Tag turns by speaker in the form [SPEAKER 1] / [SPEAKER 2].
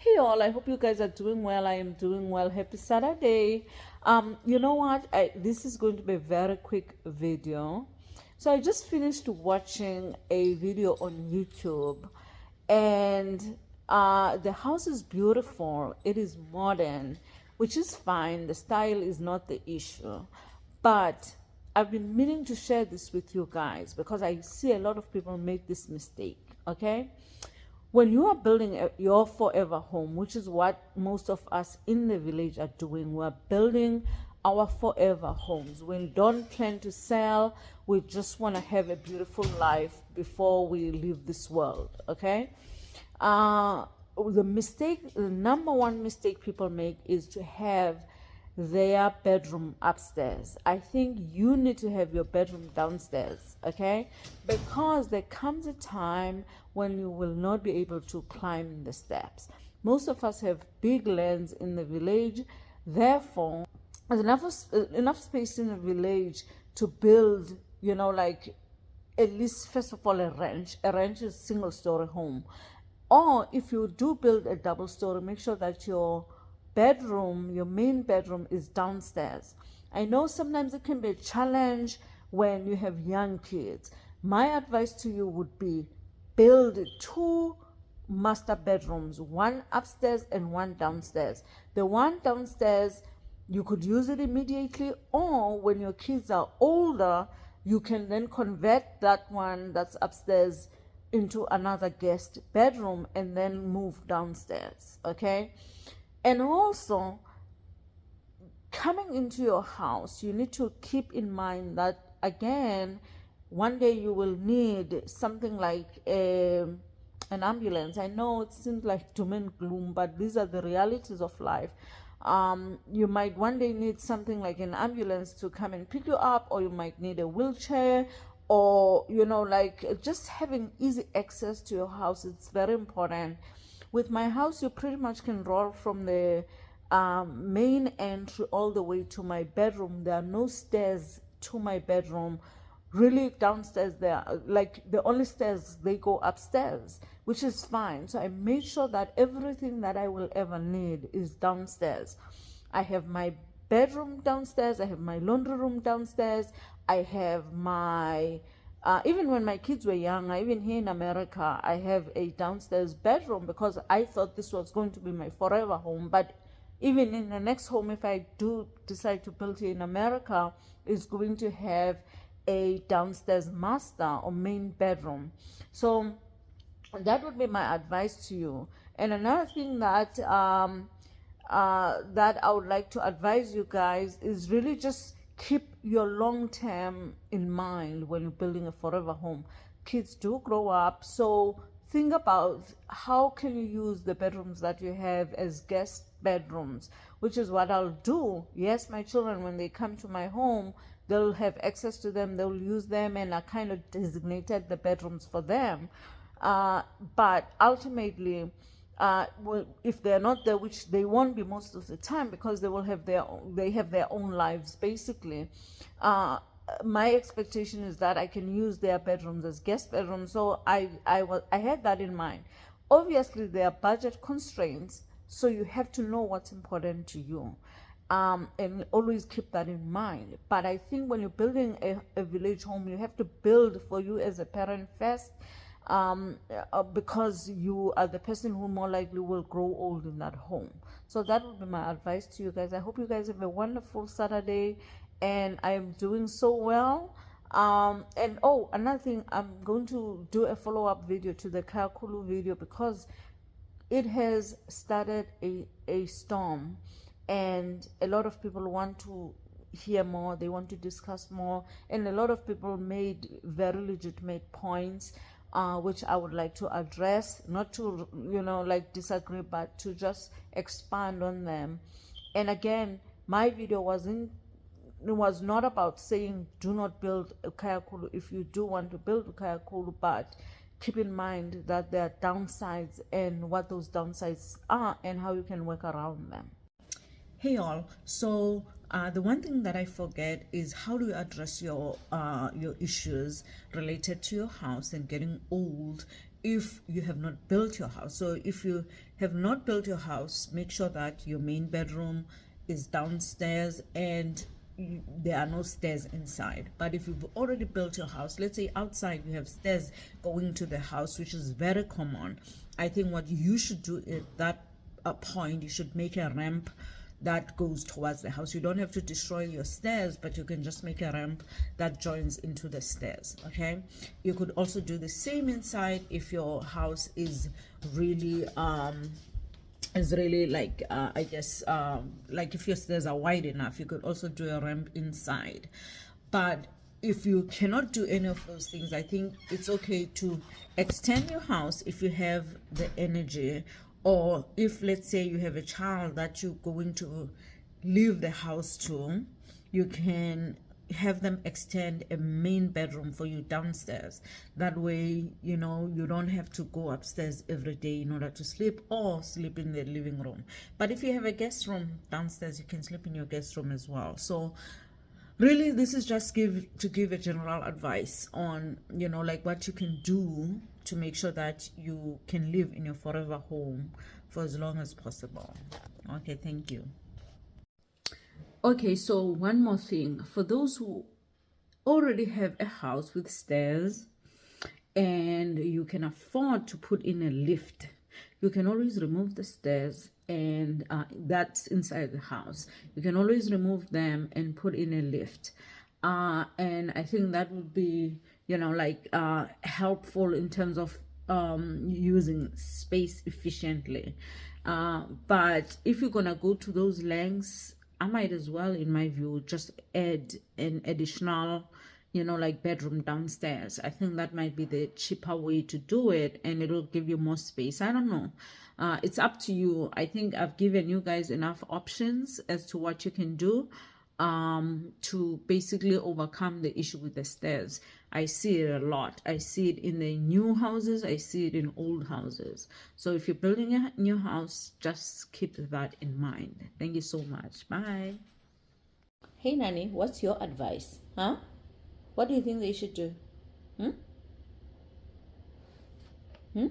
[SPEAKER 1] Hey all, I hope you guys are doing well. I am doing well. Happy Saturday. You know what? This is going to be a very quick video. So I just finished watching a video on YouTube, and the house is beautiful. It is modern, which is fine. The style is not the issue. But I've been meaning to share this with you guys because I see a lot of people make this mistake, okay? When you are building your forever home, which is what most of us in the village are doing, we're building our forever homes. We don't plan to sell, we just want to have a beautiful life before we leave this world, okay? The number one mistake people make is to have their bedroom upstairs. I think you need to have your bedroom downstairs, okay? Because there comes a time when you will not be able to climb the steps. Most of us have big lands in the village, therefore, there's enough space in the village to build, like at least first of all a ranch. A ranch is single story home. Or if you do build a double story, make sure that your main bedroom is downstairs. I know sometimes it can be a challenge when you have young kids. My advice to you would be build 2 master bedrooms, one upstairs and one downstairs. The one downstairs, you could use it immediately, or when your kids are older, you can then convert that one that's upstairs into another guest bedroom and then move downstairs, okay? And also, coming into your house, you need to keep in mind that, again, one day you will need something like an ambulance. I know it seems like doom and gloom, but these are the realities of life. You might one day need something like an ambulance to come and pick you up, or you might need a wheelchair, or like just having easy access to your house. It's very important. With my house, you pretty much can roll from the main entry all the way to my bedroom. There are no stairs to my bedroom. Really, downstairs there, like the only stairs, they go upstairs, which is fine. So I made sure that everything that I will ever need is downstairs. I have my bedroom downstairs, I have my laundry room downstairs, I have my even when my kids were young, even here in America, I have a downstairs bedroom because I thought this was going to be my forever home. But even in the next home, if I do decide to build here in America, is going to have a downstairs master or main bedroom. So that would be my advice to you. And another thing that that I would like to advise you guys is really just keep your long term in mind when you're building a forever home. Kids do grow up, so think about how can you use the bedrooms that you have as guest bedrooms, which is what I'll do. Yes, my children, when they come to my home, they'll have access to them, they'll use them, and I kind of designated the bedrooms for them. But ultimately, if they're not there, which they won't be most of the time because they have their own lives basically, my expectation is that I can use their bedrooms as guest bedrooms. So I had that in mind. Obviously there are budget constraints, so you have to know what's important to you, and always keep that in mind. But I think when you're building a village home, you have to build for you as a parent first, because you are the person who more likely will grow old in that home. So that would be my advice to you guys. I hope you guys have a wonderful Saturday, and I am doing so well. And oh, another thing, I'm going to do a follow-up video to the Kayakulu video because it has started a storm, and a lot of people want to hear more, they want to discuss more, and a lot of people made very legitimate points, which I would like to address, not to like disagree, but to just expand on them. And again, my video was not about saying do not build a Kayakulu if you do want to build a Kayakulu, but keep in mind that there are downsides and what those downsides are and how you can work around them. Hey all, so the one thing that I forget is how do you address your issues related to your house and getting old if you have not built your house. So if you have not built your house, make sure that your main bedroom is downstairs and there are no stairs inside. But if you've already built your house, let's say outside you have stairs going to the house, which is very common, I think what you should do at that point, you should make a ramp that goes towards the house. You don't have to destroy your stairs, but you can just make a ramp that joins into the stairs. Okay, you could also do the same inside if your house is really like I guess like if your stairs are wide enough, you could also do a ramp inside. But if you cannot do any of those things, I think it's okay to extend your house if you have the energy, or if let's say you have a child that you're going to leave the house to, you can have them extend a main bedroom for you downstairs. That way, you know, you don't have to go upstairs every day in order to sleep, or sleep in the living room. But if you have a guest room downstairs, you can sleep in your guest room as well. So really, this is just to give a general advice on, you know, like what you can do to make sure that you can live in your forever home for as long as possible. Okay, thank you. Okay, so one more thing. For those who already have a house with stairs and you can afford to put in a lift, you can always remove the stairs, and that's inside the house. You can always remove them and put in a lift. And I think that would be, you know, like helpful in terms of using space efficiently. But if you're gonna go to those lengths, I might as well, in my view, just add an additional, you know, like bedroom downstairs. I think that might be the cheaper way to do it, and it'll give you more space. I don't know. It's up to you. I think I've given you guys enough options as to what you can do to basically overcome the issue with the stairs. I see it a lot. I see it in the new houses. I see it in old houses. So if you're building a new house, just keep that in mind. Thank you so much. Bye. Hey, Nani, what's your advice? Huh? What do you think they should do? Hmm?